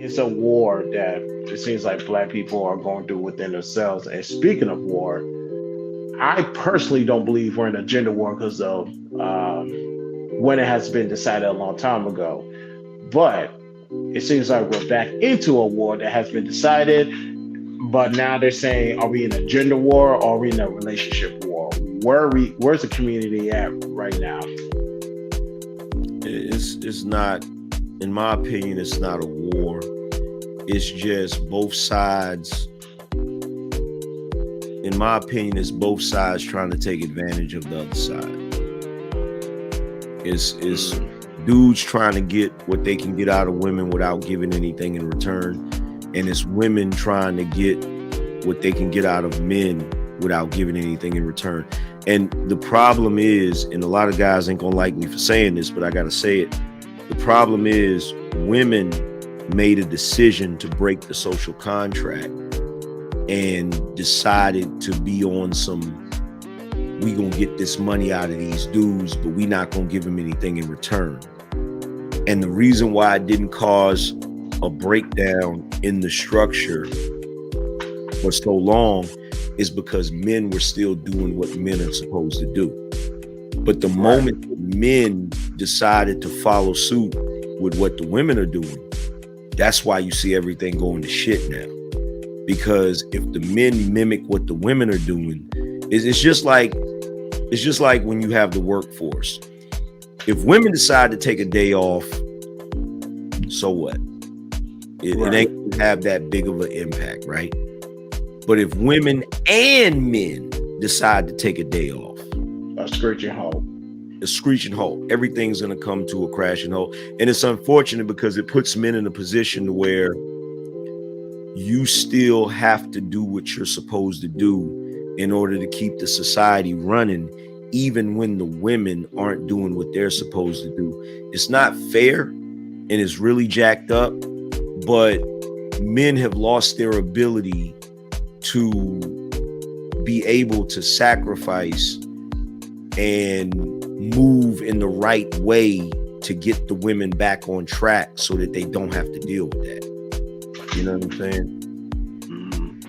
It's a war that it seems like black people are going through within themselves. And speaking of war, I personally don't believe we're in a gender war because of when it has been decided a long time ago. But it seems like we're back into a war that has been decided. But now they're saying, are we in a gender war or are we in a relationship war? Where's the community at right now? It's not, in my opinion, it's not a war. It's just both sides. In my opinion, it's both sides trying to take advantage of the other side. It's dudes trying to get what they can get out of women without giving anything in return, and it's women trying to get what they can get out of men without giving anything in return. And the problem is, and a lot of guys ain't gonna like me for saying this, but I gotta say it. The problem is women made a decision to break the social contract and decided to be on some, we gonna get this money out of these dudes, but we not gonna give them anything in return. And the reason why it didn't cause a breakdown in the structure for so long is because men were still doing what men are supposed to do. But the moment men decided to follow suit with what the women are doing, that's why you see everything going to shit now. Because if the men mimic what the women are doing, it's just like when you have the workforce. If women decide to take a day off, so what? It ain't gonna have that big of an impact, right? But if women and men decide to take a day off, A screeching halt. a screeching halt, everything's gonna come to a crashing halt. And it's unfortunate because it puts men in a position to where you still have to do what you're supposed to do in order to keep the society running, even when the women aren't doing what they're supposed to do. It's not fair and it's really jacked up, but men have lost their ability to be able to sacrifice and move in the right way to get the women back on track so that they don't have to deal with that. You know what I'm saying?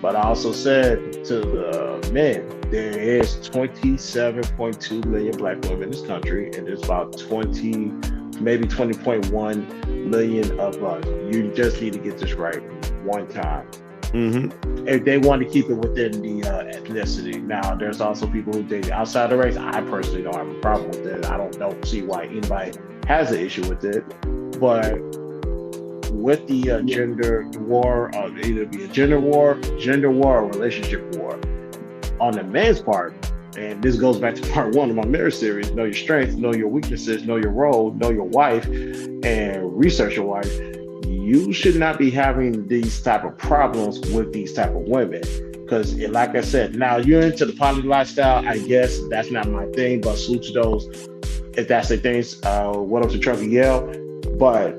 But I also said to the men, there is 27.2 million black women in this country, and there's about 20, maybe 20.1 million of us. You just need to get this right one time. If they want to keep it within the ethnicity. Now, there's also people who date outside the race. I personally don't have a problem with it. I don't see why anybody has an issue with it. But with the gender war, either be a gender war, or relationship war. On the man's part, and this goes back to part one of my marriage series, know your strengths, know your weaknesses, know your role, know your wife, and research your wife. You should not be having these type of problems with these type of women. Because like I said, now you're into the poly lifestyle, I guess that's not my thing, but salute to those if that's their things. What up to Trevor Yale? But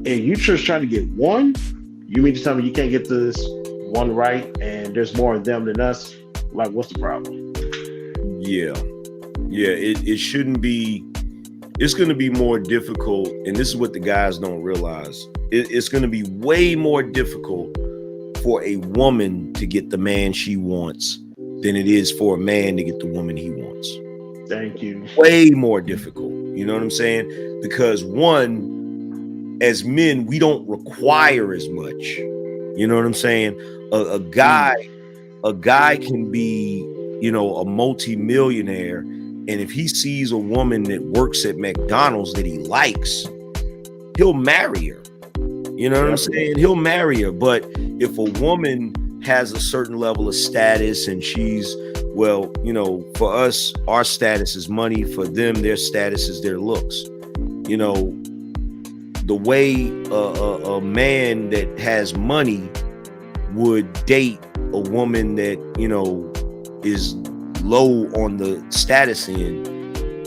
if you just trying to get one, you mean to tell me you can't get this one right and there's more of them than us? Like, what's the problem? Yeah, it shouldn't be. It's going to be more difficult, and this is what the guys don't realize. It's going to be way more difficult for a woman to get the man she wants than it is for a man to get the woman he wants. Thank you. Way more difficult. You know what I'm saying? Because one, as men, we don't require as much. You know what I'm saying? A guy can be, a multi-millionaire, and if he sees a woman that works at McDonald's that he likes, he'll marry her. You know what I'm saying? He'll marry her. But if a woman has a certain level of status and she's, well, for us, our status is money. For them, their status is their looks. The way a man that has money would date a woman that, is low on the status end,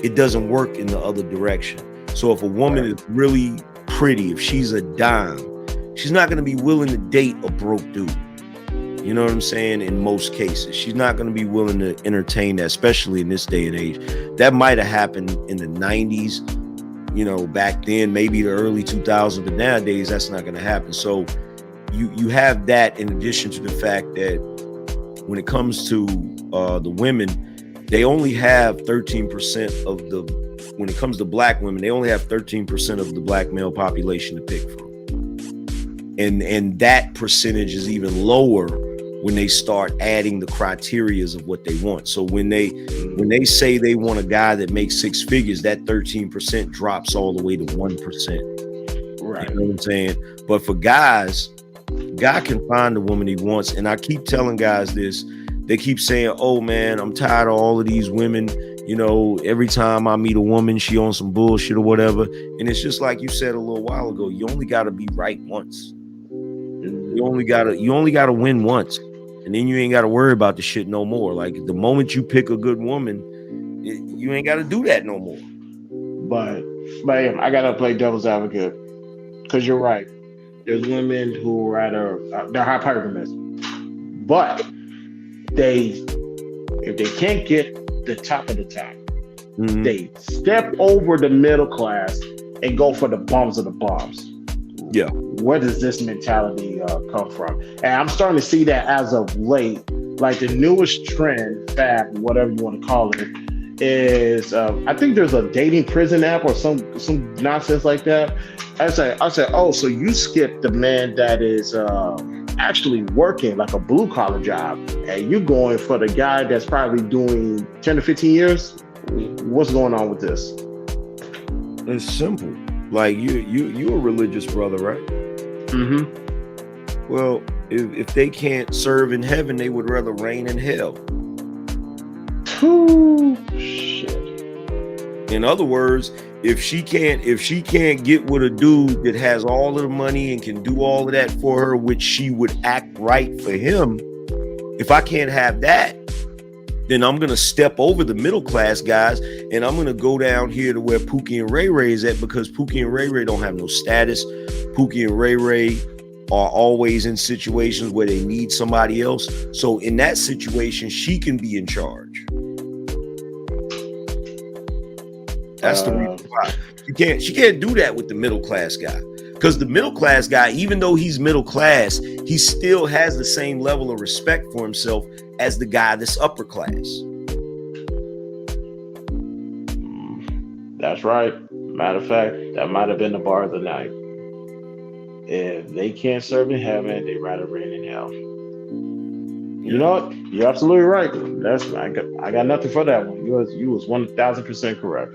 it doesn't work in the other direction. So if a woman is really pretty, if she's a dime, she's not going to be willing to date a broke dude. You know what I'm saying? In most cases, she's not going to be willing to entertain that, especially in this day and age. That might have happened in the 90s, back then, maybe the early 2000s, but nowadays that's not going to happen. So you have that in addition to the fact that when it comes to the women, they only have 13% of when it comes to black women, they only have 13% of the black male population to pick from. And that percentage is even lower when they start adding the criterias of what they want. So when they say they want a guy that makes six figures, that 13% drops all the way to 1%. Right. You know what I'm saying? But for guys, guy can find the woman he wants. And I keep telling guys this. They keep saying, oh man, I'm tired of all of these women. Every time I meet a woman, she on some bullshit or whatever. And it's just like you said a little while ago, you only gotta be right once. You only gotta win once. And then you ain't gotta worry about the shit no more. Like the moment you pick a good woman, you ain't gotta do that no more. But I gotta play devil's advocate because you're right. There's women who rather they're hypergamous, but if they can't get the top of the top, they step over the middle class and go for the bums of the bums. Yeah. Where does this mentality come from? And I'm starting to see that as of late. Like the newest trend, fad, whatever you want to call it, is I think there's a dating prison app or some nonsense like that. I said, oh, so you skipped the man that is actually working like a blue collar job, and you going for the guy that's probably doing 10 to 15 years? What's going on with this? It's simple. Like you a religious brother, right? Mm-hmm. Well, if they can't serve in heaven, they would rather reign in hell. Ooh, shit. In other words, if she can't get with a dude that has all of the money and can do all of that for her, which she would act right for him, if I can't have that, then I'm gonna step over the middle class guys and I'm gonna go down here to where Pookie and Ray Ray is at, because Pookie and Ray Ray don't have no status. Pookie and Ray Ray are always in situations where they need somebody else. So in that situation, she can be in charge. That's the reason why. She can't do that with the middle class guy. Because the middle class guy, even though he's middle class, he still has the same level of respect for himself as the guy that's upper class. That's right. Matter of fact, that might have been the bar of the night. If they can't serve in heaven, they rather reign in hell. You know what? You're absolutely right. I got nothing for that one. You was 1,000% correct.